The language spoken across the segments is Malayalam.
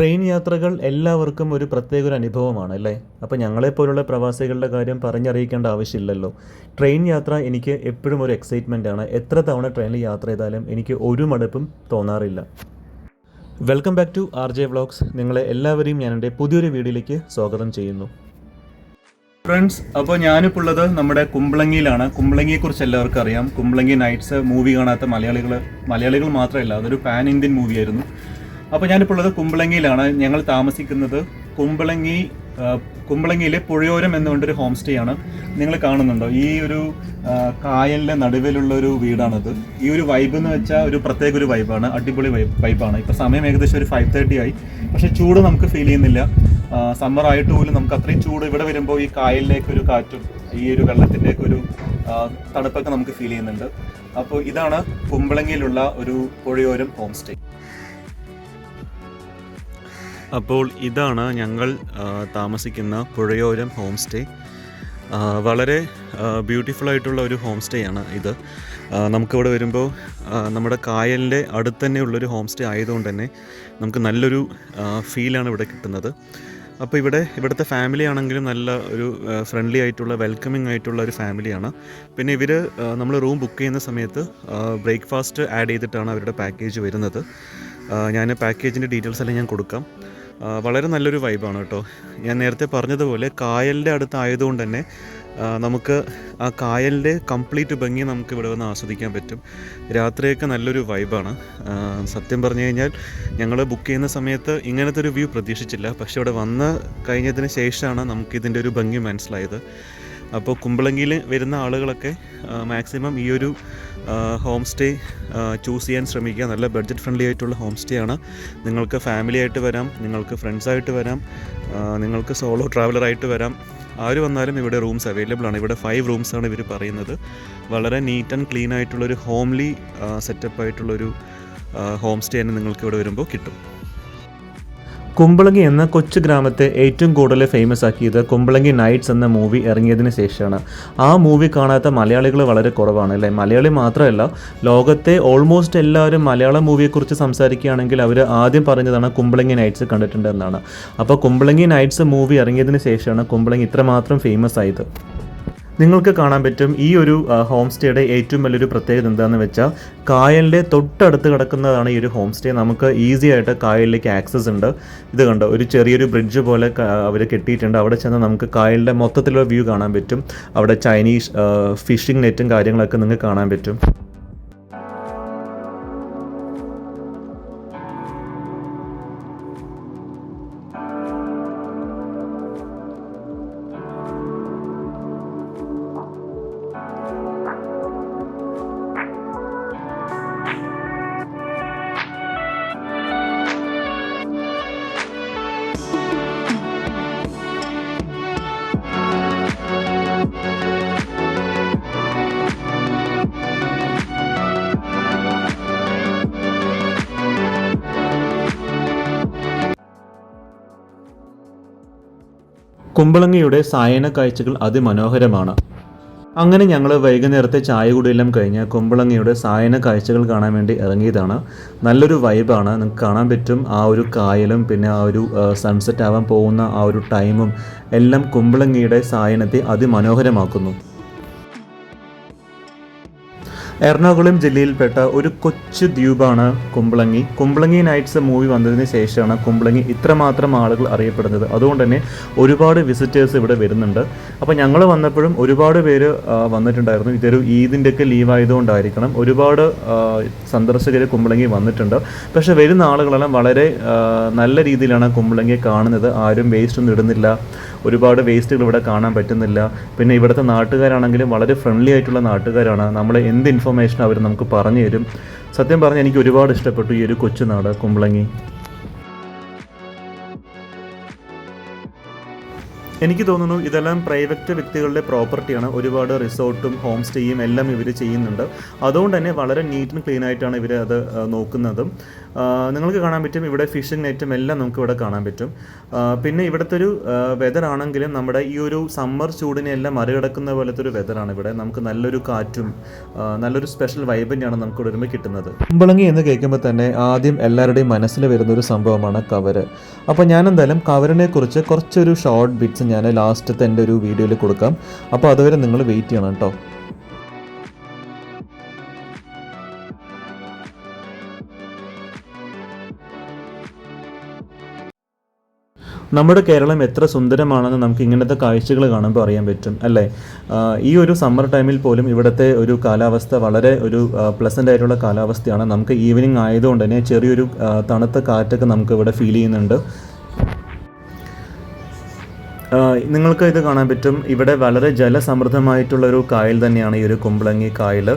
ട്രെയിൻ യാത്രകൾ എല്ലാവർക്കും ഒരു പ്രത്യേക ഒരു അനുഭവമാണ് അല്ലേ? അപ്പോൾ ഞങ്ങളെപ്പോലുള്ള പ്രവാസികളുടെ കാര്യം പറഞ്ഞറിയിക്കേണ്ട ആവശ്യമില്ലല്ലോ. ട്രെയിൻ യാത്ര എനിക്ക് എപ്പോഴും ഒരു എക്സൈറ്റ്മെൻ്റ് ആണ്. എത്ര തവണ ട്രെയിനിൽ യാത്ര ചെയ്താലും എനിക്ക് ഒരു മടുപ്പും തോന്നാറില്ല. Welcome back to RJ vlogs. നിങ്ങളെ എല്ലാവരെയും ഞാൻ എൻ്റെ പുതിയൊരു വീഡിയോയിലേക്ക് സ്വാഗതം ചെയ്യുന്നു. ഫ്രണ്ട്സ്, അപ്പോൾ ഞാനിപ്പോൾ ഉള്ളത് നമ്മുടെ കുമ്പളങ്ങിയിലാണ്. കുമ്പളങ്ങിയെക്കുറിച്ച് എല്ലാവർക്കും അറിയാം. കുമ്പളങ്ങി നൈറ്റ്സ് മൂവി കാണാത്ത മലയാളികൾ മാത്രമല്ല, അതൊരു പാൻ ഇന്ത്യൻ മൂവിയായിരുന്നു. അപ്പോൾ ഞാനിപ്പോൾ ഉള്ളത് കുമ്പളങ്ങിയിലാണ്. ഞങ്ങൾ താമസിക്കുന്നത് കുമ്പളങ്ങിയിലെ പുഴയോരം എന്നുകൊണ്ടൊരു ഹോം സ്റ്റേ ആണ്. നിങ്ങൾ കാണുന്നുണ്ടോ? ഈ ഒരു കായലിൻ്റെ നടുവിലുള്ള ഒരു വീടാണിത്. ഈ ഒരു വൈബ് എന്ന് വെച്ചാൽ ഒരു പ്രത്യേക ഒരു വൈബാണ്, അടിപൊളി വൈബാണ്. ഇപ്പോൾ സമയം ഏകദേശം ഒരു 5:30 ആയി. പക്ഷേ ചൂട് നമുക്ക് ഫീൽ ചെയ്യുന്നില്ല. സമ്മർ ആയിട്ട് പോലും നമുക്ക് അത്രയും ചൂട് ഇവിടെ വരുമ്പോൾ ഈ കായലിലേക്ക് ഒരു കാറ്റും ഈ ഒരു വെള്ളത്തിൻ്റെയൊക്കെ ഒരു തണുപ്പൊക്കെ നമുക്ക് ഫീൽ ചെയ്യുന്നുണ്ട്. അപ്പോൾ ഇതാണ് കുമ്പളങ്ങിയിലുള്ള ഒരു പുഴയോരം ഹോം സ്റ്റേ. അപ്പോൾ ഇതാണ് ഞങ്ങൾ താമസിക്കുന്ന പുഴയോരം ഹോം സ്റ്റേ. വളരെ ബ്യൂട്ടിഫുൾ ആയിട്ടുള്ള ഒരു ഹോം സ്റ്റേ ആണ് ഇത്. നമുക്കിവിടെ വരുമ്പോൾ നമ്മുടെ കായലിൻ്റെ അടുത്ത് തന്നെയുള്ളൊരു ഹോം സ്റ്റേ ആയതുകൊണ്ട് തന്നെ നമുക്ക് നല്ലൊരു ഫീലാണ് ഇവിടെ കിട്ടുന്നത്. അപ്പോൾ ഇവിടുത്തെ ഫാമിലി ആണെങ്കിലും നല്ല ഒരു ഫ്രണ്ട്ലി ആയിട്ടുള്ള വെൽക്കമിങ് ആയിട്ടുള്ള ഒരു ഫാമിലിയാണ്. പിന്നെ ഇവർ നമ്മൾ റൂം ബുക്ക് ചെയ്യുന്ന സമയത്ത് ബ്രേക്ക്ഫാസ്റ്റ് ആഡ് ചെയ്തിട്ടാണ് അവരുടെ പാക്കേജ് വരുന്നത്. ഞാൻ പാക്കേജിൻ്റെ ഡീറ്റെയിൽസ് എല്ലാം ഞാൻ കൊടുക്കാം. വളരെ നല്ലൊരു വൈബാണ് കേട്ടോ. ഞാൻ നേരത്തെ പറഞ്ഞതുപോലെ കായലിൻ്റെ അടുത്തായതുകൊണ്ട് തന്നെ നമുക്ക് ആ കായലിൻ്റെ കംപ്ലീറ്റ് ഭംഗി നമുക്ക് ഇവിടെ വന്ന് ആസ്വദിക്കാൻ പറ്റും. രാത്രിയൊക്കെ നല്ലൊരു വൈബാണ്. സത്യം പറഞ്ഞു കഴിഞ്ഞാൽ ഞങ്ങൾ ബുക്ക് ചെയ്യുന്ന സമയത്ത് ഇങ്ങനത്തെ ഒരു വ്യൂ പ്രതീക്ഷിച്ചില്ല. പക്ഷേ ഇവിടെ വന്ന് കഴിഞ്ഞതിന് ശേഷമാണ് നമുക്കിതിൻ്റെ ഒരു ഭംഗി മനസ്സിലായത്. അപ്പോൾ കുമ്പളങ്ങിയിൽ വരുന്ന ആളുകളൊക്കെ മാക്സിമം ഈ ഒരു ഹോം സ്റ്റേ ചൂസ് ചെയ്യാൻ ശ്രമിക്കുക. നല്ല ബഡ്ജറ്റ് ഫ്രണ്ട്ലി ആയിട്ടുള്ള ഹോം സ്റ്റേ ആണ്. നിങ്ങൾക്ക് ഫാമിലി ആയിട്ട് വരാം, നിങ്ങൾക്ക് ഫ്രണ്ട്സായിട്ട് വരാം, നിങ്ങൾക്ക് സോളോ ട്രാവലറായിട്ട് വരാം. ആര് വന്നാലും ഇവിടെ റൂംസ് അവൈലബിൾ ആണ്. ഇവിടെ 5 റൂംസാണ് ഇവർ പറയുന്നത്. വളരെ നീറ്റ് ആൻഡ് ക്ലീൻ ആയിട്ടുള്ളൊരു ഹോംലി സെറ്റപ്പ് ആയിട്ടുള്ളൊരു ഹോം സ്റ്റേ തന്നെ നിങ്ങൾക്ക് ഇവിടെ വരുമ്പോൾ കിട്ടും. കുമ്പളങ്ങി എന്ന കൊച്ചു ഗ്രാമത്തെ ഏറ്റവും കൂടുതൽ ഫേമസ് ആക്കിയത് കുമ്പളങ്ങി നൈറ്റ്സ് എന്ന മൂവി ഇറങ്ങിയതിന് ശേഷമാണ്. ആ മൂവി കാണാത്ത മലയാളികൾ വളരെ കുറവാണ് അല്ലേ? മലയാളി മാത്രമല്ല, ലോകത്തെ ഓൾമോസ്റ്റ് എല്ലാവരും മലയാളം മൂവിയെക്കുറിച്ച് സംസാരിക്കുകയാണെങ്കിൽ അവർ ആദ്യം പറഞ്ഞതാണ് കുമ്പളങ്ങി നൈറ്റ്സ് കണ്ടിട്ടുണ്ട് എന്നാണ്. അപ്പോൾ കുമ്പളങ്ങി നൈറ്റ്സ് മൂവി ഇറങ്ങിയതിന് ശേഷമാണ് കുമ്പളങ്ങി ഇത്രമാത്രം ഫേമസ് ആയത്. നിങ്ങൾക്ക് കാണാൻ പറ്റും ഈ ഒരു ഹോം സ്റ്റേയുടെ ഏറ്റവും വലിയൊരു പ്രത്യേകത എന്താണെന്ന് വെച്ചാൽ കായലിൻ്റെ തൊട്ടടുത്ത് കിടക്കുന്നതാണ് ഈ ഒരു ഹോം സ്റ്റേ. നമുക്ക് ഈസി ആയിട്ട് കായലിലേക്ക് ആക്സസ് ഉണ്ട്. ഇത് കണ്ടോ, ഒരു ചെറിയൊരു ബ്രിഡ്ജ് പോലെ അവർ കെട്ടിയിട്ടുണ്ട്. അവിടെ ചെന്ന് നമുക്ക് കായലിൻ്റെ മൊത്തത്തിലുള്ള വ്യൂ കാണാൻ പറ്റും. അവിടെ ചൈനീസ് ഫിഷിംഗ് നെറ്റും കാര്യങ്ങളൊക്കെ നിങ്ങൾക്ക് കാണാൻ പറ്റും. കുമ്പളങ്ങിയുടെ സായന കാഴ്ചകൾ അതിമനോഹരമാണ്. അങ്ങനെ ഞങ്ങൾ വൈകുന്നേരത്തെ ചായ കുടിയെല്ലാം കഴിഞ്ഞ് കുമ്പളങ്ങിയുടെ സായന കാഴ്ചകൾ കാണാൻ വേണ്ടി ഇറങ്ങിയതാണ്. നല്ലൊരു വൈബാണ്. നിങ്ങൾക്ക് കാണാൻ പറ്റും ആ ഒരു കായലും പിന്നെ ആ ഒരു സൺസെറ്റ് ആവാൻ പോകുന്ന ആ ഒരു ടൈമും എല്ലാം കുമ്പളങ്ങിയുടെ സായനത്തെ അതിമനോഹരമാക്കുന്നു. എറണാകുളം ജില്ലയിൽപ്പെട്ട ഒരു കൊച്ചു ദ്വീപാണ് കുമ്പളങ്ങി നൈറ്റ്സ് മൂവി വന്നതിന് ശേഷമാണ് കുമ്പളങ്ങി ഇത്രമാത്രം ആളുകൾ അറിയപ്പെടുന്നത്. അതുകൊണ്ട് തന്നെ ഒരുപാട് വിസിറ്റേഴ്സ് ഇവിടെ വരുന്നുണ്ട്. അപ്പോൾ ഞങ്ങൾ വന്നപ്പോഴും ഒരുപാട് പേര് വന്നിട്ടുണ്ടായിരുന്നു. ഇതൊരു ഈദിൻ്റെയൊക്കെ ലീവായതുകൊണ്ടായിരിക്കണം ഒരുപാട് സന്ദർശകർ കുമ്പളങ്ങി വന്നിട്ടുണ്ട്. പക്ഷേ വരുന്ന ആളുകളെല്ലാം വളരെ നല്ല രീതിയിലാണ് കുമ്പളങ്ങിയെ കാണുന്നത്. ആരും വേസ്റ്റ് ഒന്നും ഇടുന്നില്ല, ഒരുപാട് വേസ്റ്റുകൾ ഇവിടെ കാണാൻ പറ്റുന്നില്ല. പിന്നെ ഇവിടുത്തെ നാട്ടുകാരാണെങ്കിലും വളരെ ഫ്രണ്ട്ലി ആയിട്ടുള്ള നാട്ടുകാരാണ്. നമ്മളെ എന്ത് ഇൻഫർമേഷൻ അവർ നമുക്ക് പറഞ്ഞു തരും. സത്യം പറഞ്ഞാൽ എനിക്ക് ഒരുപാട് ഇഷ്ടപ്പെട്ടു ഈ ഒരു കൊച്ചുനാട് കുമ്പളങ്ങി. എനിക്ക് തോന്നുന്നു ഇതെല്ലാം പ്രൈവറ്റ് വ്യക്തികളുടെ പ്രോപ്പർട്ടിയാണ്. ഒരുപാട് റിസോർട്ടും ഹോം സ്റ്റേയും എല്ലാം ഇവർ ചെയ്യുന്നുണ്ട്. അതുകൊണ്ട് തന്നെ വളരെ നീറ്റ് ആൻഡ് ക്ലീൻ ആയിട്ടാണ് ഇവർ അത് നോക്കുന്നതും. നിങ്ങൾക്ക് കാണാൻ പറ്റും ഇവിടെ ഫിഷിംഗ് നെറ്റും എല്ലാം നമുക്ക് ഇവിടെ കാണാൻ പറ്റും. പിന്നെ ഇവിടുത്തെ ഒരു വെതർ ആണെങ്കിലും നമ്മുടെ ഈ ഒരു സമ്മർ ചൂടിനെ എല്ലാം മറികടക്കുന്ന പോലത്തെ ഒരു വെതറാണ് ഇവിടെ. നമുക്ക് നല്ലൊരു കാറ്റും നല്ലൊരു സ്പെഷ്യൽ വൈബ് തന്നെയാണ് നമുക്ക് ഇവിടെ വരുമ്പോൾ കിട്ടുന്നത്. കുമ്പളങ്ങി എന്ന് കേൾക്കുമ്പോൾ തന്നെ ആദ്യം എല്ലാവരുടെയും മനസ്സിൽ വരുന്നൊരു സംഭവമാണ് കവര്. അപ്പോൾ ഞാൻ എന്തായാലും കവറിനെ കുറിച്ച് കുറച്ചൊരു ഷോർട്ട് ബിറ്റ്സ് ഞാൻ ലാസ്റ്റത്തെ എൻ്റെ ഒരു വീഡിയോയിൽ കൊടുക്കാം. അപ്പോൾ അതുവരെ നിങ്ങൾ വെയിറ്റ് ചെയ്യണം കേട്ടോ. നമ്മുടെ കേരളം എത്ര സുന്ദരമാണെന്ന് നമുക്ക് ഇങ്ങനത്തെ കാഴ്ചകൾ കാണുമ്പോൾ അറിയാൻ പറ്റും അല്ലേ. ഈ ഒരു സമ്മർ ടൈമിൽ പോലും ഇവിടുത്തെ ഒരു കാലാവസ്ഥ വളരെ ഒരു പ്ലസൻ്റ് ആയിട്ടുള്ള കാലാവസ്ഥയാണ്. നമുക്ക് ഈവനിങ് ആയതുകൊണ്ട് തന്നെ ചെറിയൊരു തണുത്ത കാറ്റൊക്കെ നമുക്ക് ഇവിടെ ഫീൽ ചെയ്യുന്നുണ്ട്. നിങ്ങൾക്ക് ഇത് കാണാൻ പറ്റും. ഇവിടെ വളരെ ജലസമൃദ്ധമായിട്ടുള്ളൊരു കായൽ തന്നെയാണ് ഈ ഒരു കുമ്പളങ്ങി കായൽ.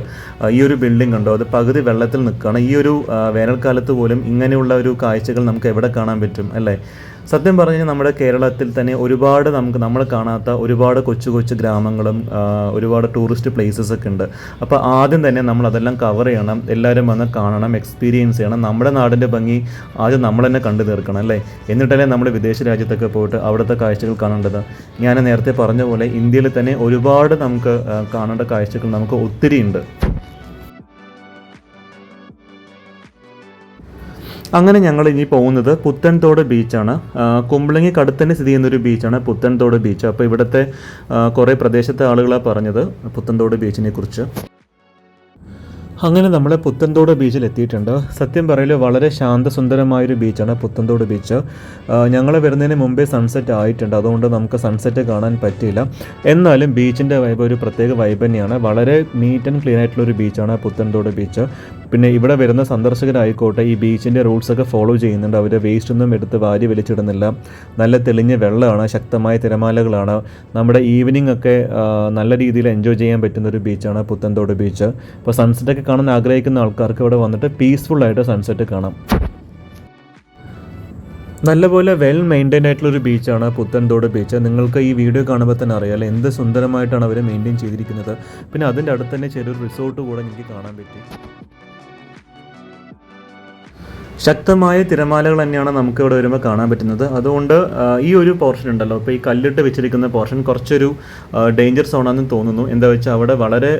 ഈ ഒരു ബിൽഡിംഗ് ഉണ്ടോ, അത് പകുതി വെള്ളത്തിൽ നിൽക്കുകയാണ്. ഈ ഒരു വേനൽക്കാലത്ത് പോലും ഇങ്ങനെയുള്ള ഒരു കാഴ്ചകൾ നമുക്ക് എവിടെ കാണാൻ പറ്റും അല്ലേ. സത്യം പറഞ്ഞാൽ നമ്മുടെ കേരളത്തിൽ തന്നെ ഒരുപാട് നമ്മൾ കാണാത്ത ഒരുപാട് കൊച്ചു കൊച്ചു ഗ്രാമങ്ങളും ഒരുപാട് ടൂറിസ്റ്റ് പ്ലേസസ് ഒക്കെ ഉണ്ട്. അപ്പോൾ ആദ്യം തന്നെ നമ്മൾ അതെല്ലാം കവർ ചെയ്യണം, എല്ലാവരും വന്ന് കാണണം, എക്സ്പീരിയൻസ് ചെയ്യണം. നമ്മുടെ നാടിൻ്റെ ഭംഗി ആദ്യം നമ്മൾ തന്നെ കണ്ടു തീർക്കണം അല്ലേ. എന്നിട്ടല്ലേ നമ്മൾ വിദേശ രാജ്യത്തൊക്കെ പോയിട്ട് അവിടുത്തെ കാഴ്ചകൾ കാണേണ്ടത്. ഞാൻ നേരത്തെ പറഞ്ഞ പോലെ ഇന്ത്യയിൽ തന്നെ ഒരുപാട് നമുക്ക് കാണേണ്ട കാഴ്ചകൾ നമുക്ക് ഒത്തിരി ഉണ്ട്. അങ്ങനെ ഞങ്ങൾ ഇനി പോകുന്നത് പുത്തൻതോട് ബീച്ചാണ്. കുമ്പളങ്ങിക്ക് അടുത്ത് തന്നെ സ്ഥിതി ചെയ്യുന്നൊരു ബീച്ചാണ് പുത്തൻതോട് ബീച്ച്. അപ്പോൾ ഇവിടുത്തെ കുറേ പ്രദേശത്തെ ആളുകളാണ് പറഞ്ഞത് പുത്തൻതോട് ബീച്ചിനെ കുറിച്ച്. അങ്ങനെ നമ്മൾ പുത്തൻതോട് ബീച്ചിൽ എത്തിയിട്ടുണ്ട്. സത്യം പറയൽ വളരെ ശാന്തസുന്ദരമായൊരു ബീച്ചാണ് പുത്തൻതോട് ബീച്ച്. ഞങ്ങൾ വരുന്നതിന് മുമ്പേ സൺസെറ്റ് ആയിട്ടുണ്ട്, അതുകൊണ്ട് നമുക്ക് സൺസെറ്റ് കാണാൻ പറ്റിയില്ല. എന്നാലും ബീച്ചിൻ്റെ വൈബ് ഒരു പ്രത്യേക വൈബ് തന്നെയാണ്. വളരെ നീറ്റ് ആൻഡ് ക്ലീൻ ആയിട്ടുള്ളൊരു ബീച്ചാണ് പുത്തൻതോട് ബീച്ച്. പിന്നെ ഇവിടെ വരുന്ന സന്ദർശകരായിക്കോട്ടെ ഈ ബീച്ചിൻ്റെ റൂൾസൊക്കെ ഫോളോ ചെയ്യുന്നുണ്ട്. അവർ വേസ്റ്റ് ഒന്നും എടുത്ത് വാരി വലിച്ചിടുന്നില്ല. നല്ല തെളിഞ്ഞ വെള്ളമാണ്, ശക്തമായ തിരമാലകളാണ്. നമ്മുടെ ഈവനിങ് ഒക്കെ നല്ല രീതിയിൽ എൻജോയ് ചെയ്യാൻ പറ്റുന്നൊരു ബീച്ചാണ് പുത്തൻതോട് ബീച്ച്. അപ്പോൾ സൺസെറ്റൊക്കെ കാണാൻ ആഗ്രഹിക്കുന്ന ആൾക്കാർക്ക് ഇവിടെ വന്നിട്ട് പീസ്ഫുള്ളായിട്ട് സൺസെറ്റ് കാണാം. നല്ലപോലെ വെൽ മെയിൻറ്റൈൻഡ് ആയിട്ടുള്ളൊരു ബീച്ചാണ് പുത്തൻതോട് ബീച്ച്. നിങ്ങൾക്ക് ഈ വീഡിയോ കാണുമ്പോൾ തന്നെ അറിയാം എന്ത് സുന്ദരമായിട്ടാണ് അവർ മെയിൻറ്റെയിൻ ചെയ്തിരിക്കുന്നത്. പിന്നെ അതിൻ്റെ അടുത്ത് തന്നെ ചെറിയൊരു റിസോർട്ട് കൂടെ എനിക്ക് കാണാൻ പറ്റി. ശക്തമായ തിരമാലകൾ തന്നെയാണ് നമുക്ക് ഇവിടെ വരുമ്പോൾ കാണാൻ പറ്റുന്നത്. അതുകൊണ്ട് ഈ ഒരു പോർഷൻ ഉണ്ടല്ലോ, ഇപ്പോൾ ഈ കല്ലിട്ട് വെച്ചിരിക്കുന്ന പോർഷൻ കുറച്ചൊരു ഡേഞ്ചർ സോണാണെന്ന് തോന്നുന്നു. എന്താ വെച്ചാൽ അവിടെ വളരെ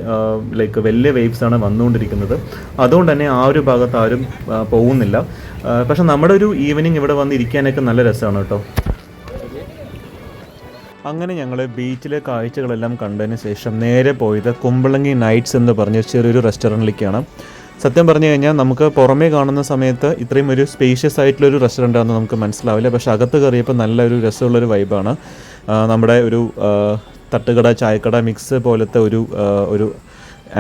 വലിയ വേവ്സാണ് വന്നുകൊണ്ടിരിക്കുന്നത്. അതുകൊണ്ട് തന്നെ ആ ഒരു ഭാഗത്ത് ആരും പോകുന്നില്ല. പക്ഷെ നമ്മുടെ ഒരു ഈവനിങ് ഇവിടെ വന്ന് ഇരിക്കാനൊക്കെ നല്ല രസമാണ് കേട്ടോ. അങ്ങനെ ഞങ്ങൾ ബീച്ചിലെ കാഴ്ചകളെല്ലാം കണ്ടതിന് ശേഷം നേരെ പോയത് കുമ്പളങ്ങി നൈറ്റ്സ് എന്ന് പറഞ്ഞ ചെറിയൊരു റെസ്റ്റോറൻറ്റിലേക്കാണ്. സത്യം പറഞ്ഞു കഴിഞ്ഞാൽ നമുക്ക് പുറമേ കാണുന്ന സമയത്ത് ഇത്രയും ഒരു സ്പേഷ്യസ് ആയിട്ടുള്ളൊരു റെസ്റ്റോറൻ്റ് ആണെന്ന് നമുക്ക് മനസ്സിലാവില്ല. പക്ഷേ അകത്ത് കയറിയപ്പോൾ നല്ലൊരു രസമുള്ളൊരു വൈബാണ്. നമ്മുടെ ഒരു തട്ടുകട ചായക്കട മിക്സ് പോലത്തെ ഒരു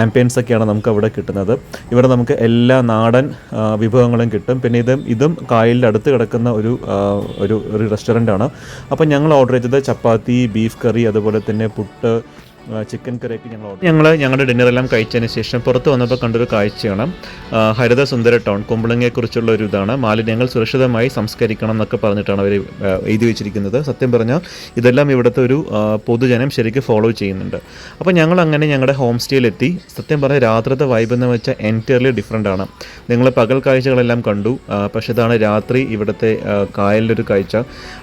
ആംബിയൻസ് ഒക്കെയാണ് നമുക്ക് അവിടെ കിട്ടുന്നത്. ഇവിടെ നമുക്ക് എല്ലാ നാടൻ വിഭവങ്ങളും കിട്ടും. പിന്നെ ഇതും കായലിൻ്റെ അടുത്ത് കിടക്കുന്ന ഒരു റെസ്റ്റോറൻ്റാണ്. അപ്പം ഞങ്ങൾ ഓർഡർ ചെയ്തത് ചപ്പാത്തി, ബീഫ് കറി, അതുപോലെ തന്നെ പുട്ട്, ചിക്കൻ കറിയൊക്കെ ഞങ്ങളുടെ ഡിന്നറെല്ലാം കഴിച്ചതിന് ശേഷം പുറത്ത് വന്നപ്പോൾ കണ്ടൊരു കാഴ്ചയാണ് ഹരിത സുന്ദര ടൗൺ കുമ്പളങ്ങിയെക്കുറിച്ചുള്ള ഒരു ഇതാണ്. മാലിന്യങ്ങൾ സുരക്ഷിതമായി സംസ്കരിക്കണം എന്നൊക്കെ പറഞ്ഞിട്ടാണ് അവർ എഴുതി വെച്ചിരിക്കുന്നത്. സത്യം പറഞ്ഞാൽ ഇതെല്ലാം ഇവിടുത്തെ ഒരു പൊതുജനം ശരിക്കും ഫോളോ ചെയ്യുന്നുണ്ട്. അപ്പോൾ ഞങ്ങൾ അങ്ങനെ ഞങ്ങളുടെ ഹോം സ്റ്റേയിലെത്തി. സത്യം പറഞ്ഞാൽ രാത്രിത്തെ വൈബ് എന്ന് വെച്ചാൽ എൻറ്റയർലി ഡിഫറെൻ്റ് ആണ്. നിങ്ങൾ പകൽ കാഴ്ചകളെല്ലാം കണ്ടു, പക്ഷേ ഇതാണ് രാത്രി ഇവിടുത്തെ കായലിൻ്റെ ഒരു കാഴ്ച.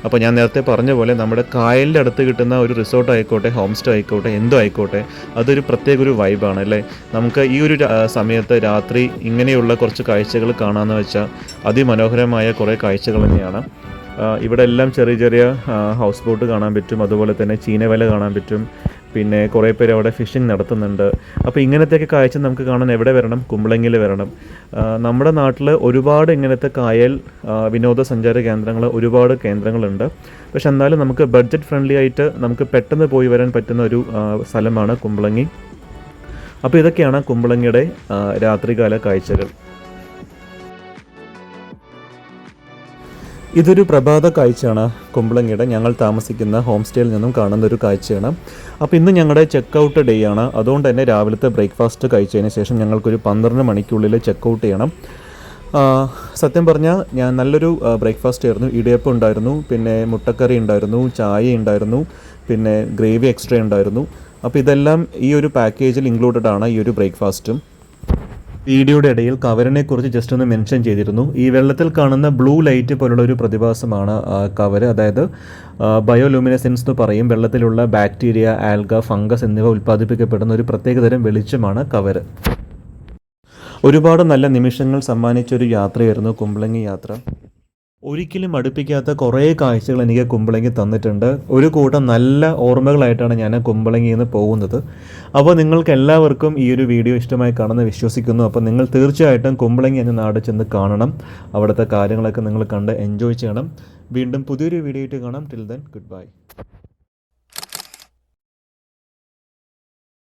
അപ്പോൾ ഞാൻ നേരത്തെ പറഞ്ഞ പോലെ നമ്മുടെ കായലിൻ്റെ അടുത്ത് കിട്ടുന്ന ഒരു റിസോർട്ട് ആയിക്കോട്ടെ, ഹോം സ്റ്റേ ആയിക്കോട്ടെ, ആയിക്കോട്ടെ, അതൊരു പ്രത്യേക ഒരു വൈബാണ് അല്ലേ. നമുക്ക് ഈ ഒരു സമയത്ത് രാത്രി ഇങ്ങനെയുള്ള കുറച്ച് കാഴ്ചകൾ കാണാമെന്ന് വെച്ചാൽ അതിമനോഹരമായ കുറേ കാഴ്ചകൾ തന്നെയാണ്. ഇവിടെ എല്ലാം ചെറിയ ചെറിയ ഹൗസ് ബോട്ട് കാണാൻ പറ്റും, അതുപോലെ തന്നെ ചീനവല കാണാൻ പറ്റും. പിന്നെ കുറേ പേര് അവിടെ ഫിഷിംഗ് നടത്തുന്നുണ്ട്. അപ്പോൾ ഇങ്ങനത്തെയൊക്കെ കാഴ്ച നമുക്ക് കാണാൻ എവിടെ വരണം? കുമ്പളങ്ങിയിൽ വരണം. നമ്മുടെ നാട്ടിൽ ഒരുപാട് ഇങ്ങനത്തെ കായൽ വിനോദസഞ്ചാര കേന്ദ്രങ്ങൾ ഒരുപാട് കേന്ദ്രങ്ങളുണ്ട്. പക്ഷെ എന്നാലും നമുക്ക് ബഡ്ജറ്റ് ഫ്രണ്ട്ലി ആയിട്ട് നമുക്ക് പെട്ടെന്ന് പോയി വരാൻ പറ്റുന്ന ഒരു സ്ഥലമാണ് കുമ്പളങ്ങി. അപ്പോൾ ഇതൊക്കെയാണ് കുമ്പളങ്ങിയുടെ രാത്രികാല കാഴ്ചകൾ. ഇതൊരു പ്രഭാത കാഴ്ചയാണ്. കുമ്പളങ്ങിയുടെ ഞങ്ങൾ താമസിക്കുന്ന ഹോം സ്റ്റേയിൽ നിന്നും കാണുന്ന ഒരു കാഴ്ചയാണ്. അപ്പോൾ ഇന്ന് ഞങ്ങളുടെ ചെക്കൗട്ട് ഡേ ആണ്. അതുകൊണ്ട് തന്നെ രാവിലത്തെ ബ്രേക്ക്ഫാസ്റ്റ് കഴിച്ചതിന് ശേഷം ഞങ്ങൾക്കൊരു 12 മണിക്കുള്ളിൽ ചെക്കൗട്ട് ചെയ്യണം. സത്യം പറഞ്ഞാൽ നല്ലൊരു ബ്രേക്ക്ഫാസ്റ്റ് ആയിരുന്നു. ഇടിയപ്പം ഉണ്ടായിരുന്നു, പിന്നെ മുട്ടക്കറി ഉണ്ടായിരുന്നു, ചായ ഉണ്ടായിരുന്നു, പിന്നെ ഗ്രേവി എക്സ്ട്രാ ഉണ്ടായിരുന്നു. അപ്പോൾ ഇതെല്ലാം ഈ ഒരു പാക്കേജിൽ ഇൻക്ലൂഡഡ് ആണ്, ഈ ഒരു ബ്രേക്ക്ഫാസ്റ്റും. വീഡിയോയുടെ ഇടയിൽ കവറിനെക്കുറിച്ച് ജസ്റ്റ് ഒന്ന് മെൻഷൻ ചെയ്തിരുന്നു. ഈ വെള്ളത്തിൽ കാണുന്ന ബ്ലൂ ലൈറ്റ് പോലുള്ള ഒരു പ്രതിഭാസമാണ് കവർ. അതായത് ബയോലൂമിനസെൻസ് എന്ന് പറയും. വെള്ളത്തിലുള്ള ബാക്ടീരിയ, ആൽഗ, ഫംഗസ് എന്നിവ ഉൽപ്പാദിപ്പിക്കപ്പെടുന്ന ഒരു പ്രത്യേകതരം വെളിച്ചമാണ് കവർ. ഒരുപാട് നല്ല നിമിഷങ്ങൾ സമ്മാനിച്ചൊരു യാത്രയായിരുന്നു കുമ്പളങ്ങി യാത്ര. ഒരിക്കലും അടുപ്പിക്കാത്ത കുറേ കാഴ്ചകൾ എനിക്ക് കുമ്പളങ്ങി തന്നിട്ടുണ്ട്. ഒരു കൂട്ടം നല്ല ഓർമ്മകളായിട്ടാണ് ഞാൻ കുമ്പളങ്ങിയിൽ നിന്ന് പോകുന്നത്. അപ്പോൾ നിങ്ങൾക്ക് എല്ലാവർക്കും ഈ ഒരു വീഡിയോ ഇഷ്ടമായി കാണുമെന്ന് വിശ്വസിക്കുന്നു. അപ്പോൾ നിങ്ങൾ തീർച്ചയായിട്ടും കുമ്പളങ്ങി എന്ന നാട് ചെന്ന് കാണണം. അവിടുത്തെ കാര്യങ്ങളൊക്കെ നിങ്ങൾ കണ്ട് എൻജോയ് ചെയ്യണം. വീണ്ടും പുതിയൊരു വീഡിയോ ആയിട്ട് കാണാം. Till then good bye.